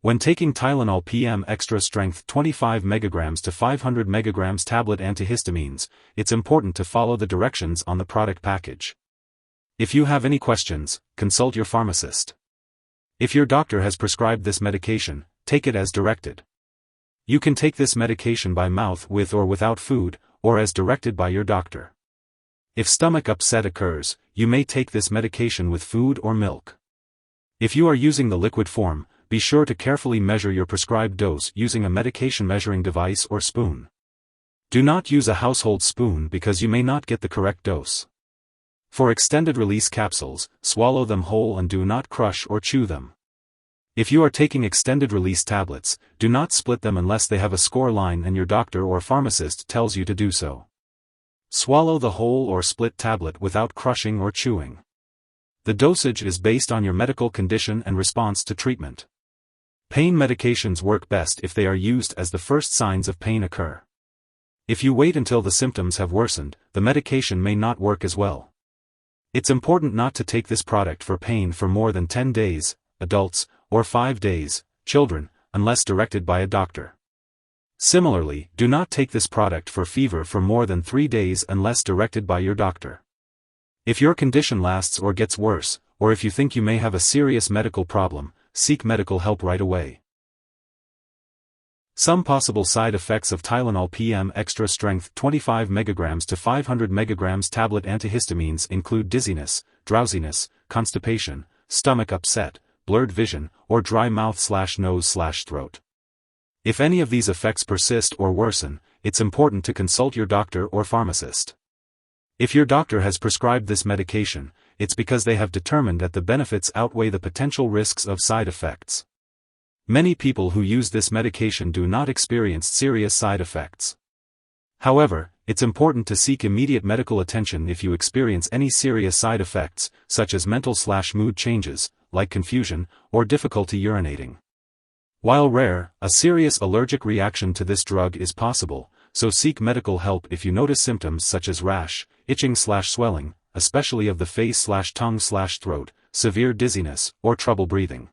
When taking Tylenol Pm Extra Strength 25 mg to 500 mg Tablet Antihistamines, it's important to follow the directions on the product package. If you have any questions, consult your pharmacist. If your doctor has prescribed this medication, take it as directed. You can take this medication by mouth with or without food, or as directed by your doctor. If stomach upset occurs, you may take this medication with food or milk. If you are using the liquid form, be sure to carefully measure your prescribed dose using a medication measuring device or spoon. Do not use a household spoon because you may not get the correct dose. For extended release capsules, swallow them whole and do not crush or chew them. If you are taking extended release tablets, do not split them unless they have a score line and your doctor or pharmacist tells you to do so. Swallow the whole or split tablet without crushing or chewing. The dosage is based on your medical condition and response to treatment. Pain medications work best if they are used as the first signs of pain occur. If you wait until the symptoms have worsened, the medication may not work as well. It's important not to take this product for pain for more than 10 days, adults, or 5 days, children, unless directed by a doctor. Similarly, do not take this product for fever for more than 3 days unless directed by your doctor. If your condition lasts or gets worse, or if you think you may have a serious medical problem, seek medical help right away. Some possible side effects of Tylenol Pm Extra Strength 25 mg to 500 mg Tablet Antihistamines include dizziness, drowsiness, constipation, stomach upset, blurred vision, or dry mouth/nose/throat. If any of these effects persist or worsen, it's important to consult your doctor or pharmacist. If your doctor has prescribed this medication, it's because they have determined that the benefits outweigh the potential risks of side effects. Many people who use this medication do not experience serious side effects. However, it's important to seek immediate medical attention if you experience any serious side effects, such as mental/mood changes, like confusion, or difficulty urinating. While rare, a serious allergic reaction to this drug is possible, so seek medical help if you notice symptoms such as rash, itching/swelling, especially of the face/tongue/throat, severe dizziness, or trouble breathing.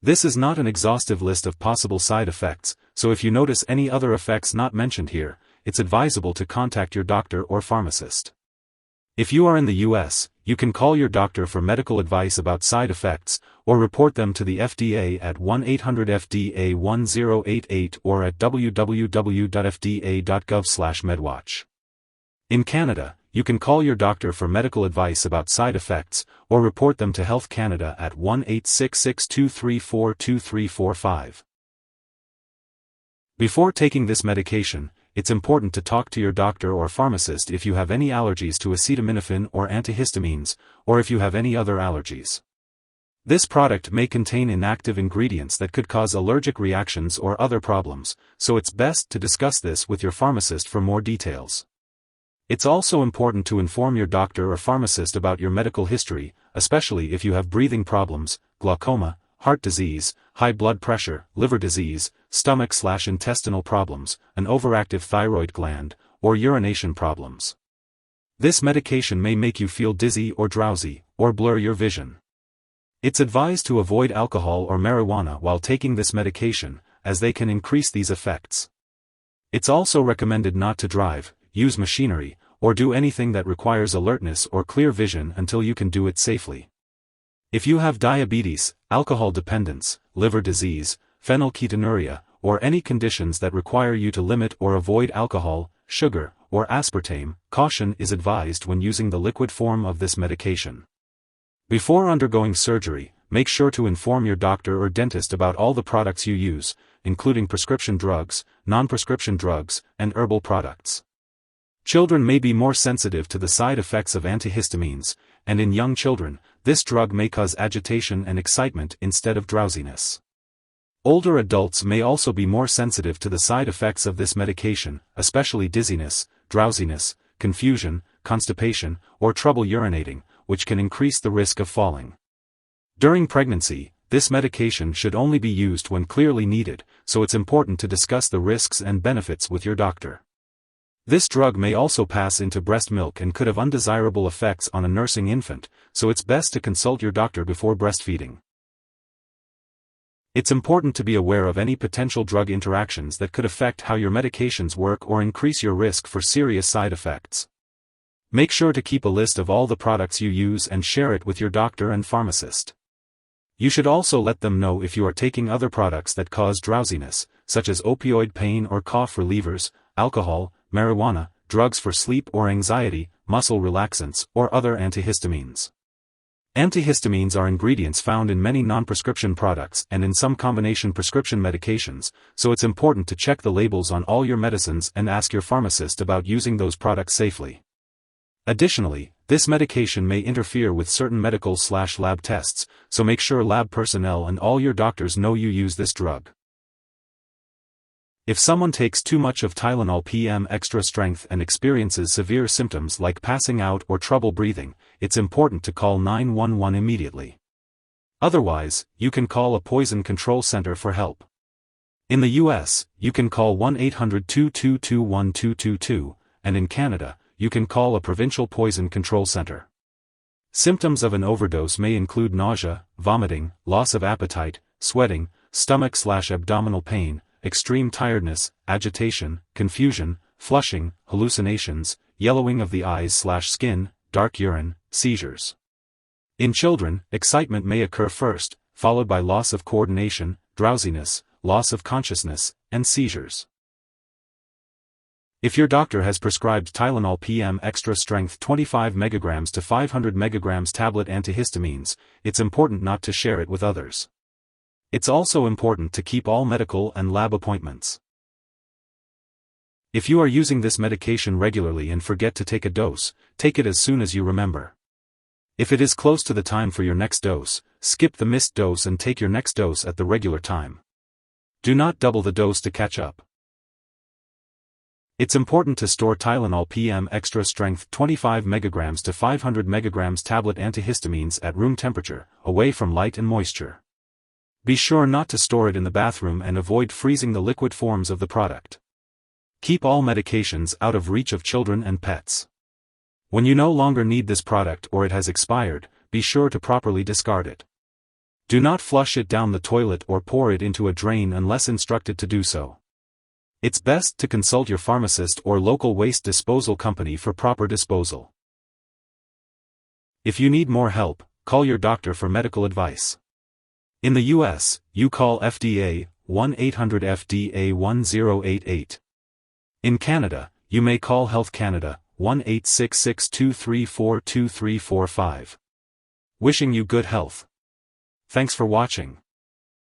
This is not an exhaustive list of possible side effects, so if you notice any other effects not mentioned here, it's advisable to contact your doctor or pharmacist. If you are in the US, you can call your doctor for medical advice about side effects, or report them to the FDA at 1-800-FDA-1088 or at www.fda.gov/medwatch. In Canada, you can call your doctor for medical advice about side effects, or report them to Health Canada at 1-866-234-2345. Before taking this medication, it's important to talk to your doctor or pharmacist if you have any allergies to acetaminophen or antihistamines, or if you have any other allergies. This product may contain inactive ingredients that could cause allergic reactions or other problems, so it's best to discuss this with your pharmacist for more details. It's also important to inform your doctor or pharmacist about your medical history, especially if you have breathing problems, glaucoma, heart disease, high blood pressure, liver disease, stomach/intestinal problems, an overactive thyroid gland, or urination problems. This medication may make you feel dizzy or drowsy, or blur your vision. It's advised to avoid alcohol or marijuana while taking this medication, as they can increase these effects. It's also recommended not to drive, use machinery, or do anything that requires alertness or clear vision until you can do it safely. If you have diabetes, alcohol dependence, liver disease, phenylketonuria, or any conditions that require you to limit or avoid alcohol, sugar, or aspartame, caution is advised when using the liquid form of this medication. Before undergoing surgery, make sure to inform your doctor or dentist about all the products you use, including prescription drugs, non-prescription drugs, and herbal products. Children may be more sensitive to the side effects of antihistamines, and in young children, this drug may cause agitation and excitement instead of drowsiness. Older adults may also be more sensitive to the side effects of this medication, especially dizziness, drowsiness, confusion, constipation, or trouble urinating, which can increase the risk of falling. During pregnancy, this medication should only be used when clearly needed, so it's important to discuss the risks and benefits with your doctor. This drug may also pass into breast milk and could have undesirable effects on a nursing infant, so it's best to consult your doctor before breastfeeding. It's important to be aware of any potential drug interactions that could affect how your medications work or increase your risk for serious side effects. Make sure to keep a list of all the products you use and share it with your doctor and pharmacist. You should also let them know if you are taking other products that cause drowsiness, such as opioid pain or cough relievers, alcohol, marijuana, drugs for sleep or anxiety, muscle relaxants, or other antihistamines. Antihistamines are ingredients found in many non-prescription products and in some combination prescription medications, so it's important to check the labels on all your medicines and ask your pharmacist about using those products safely. Additionally, this medication may interfere with certain medical/lab tests, so make sure lab personnel and all your doctors know you use this drug. If someone takes too much of Tylenol Pm Extra Strength and experiences severe symptoms like passing out or trouble breathing, it's important to call 911 immediately. Otherwise, you can call a poison control center for help. In the US, you can call 1-800-222-1222, and in Canada, you can call a provincial poison control center. Symptoms of an overdose may include nausea, vomiting, loss of appetite, sweating, stomach/abdominal pain, extreme tiredness, agitation, confusion, flushing, hallucinations, yellowing of the eyes/skin, dark urine, seizures. In children, excitement may occur first, followed by loss of coordination, drowsiness, loss of consciousness, and seizures. If your doctor has prescribed Tylenol Pm Extra Strength 25 mg to 500 mg Tablet Antihistamines, it's important not to share it with others. It's also important to keep all medical and lab appointments. If you are using this medication regularly and forget to take a dose, take it as soon as you remember. If it is close to the time for your next dose, skip the missed dose and take your next dose at the regular time. Do not double the dose to catch up. It's important to store Tylenol Pm Extra Strength 25 mg to 500 mg Tablet Antihistamines at room temperature, away from light and moisture. Be sure not to store it in the bathroom and avoid freezing the liquid forms of the product. Keep all medications out of reach of children and pets. When you no longer need this product or it has expired, be sure to properly discard it. Do not flush it down the toilet or pour it into a drain unless instructed to do so. It's best to consult your pharmacist or local waste disposal company for proper disposal. If you need more help, call your doctor for medical advice. In the US, you call FDA, 1-800-FDA-1088. In Canada, you may call Health Canada, 1-866-234-2345. Wishing you good health. Thanks for watching.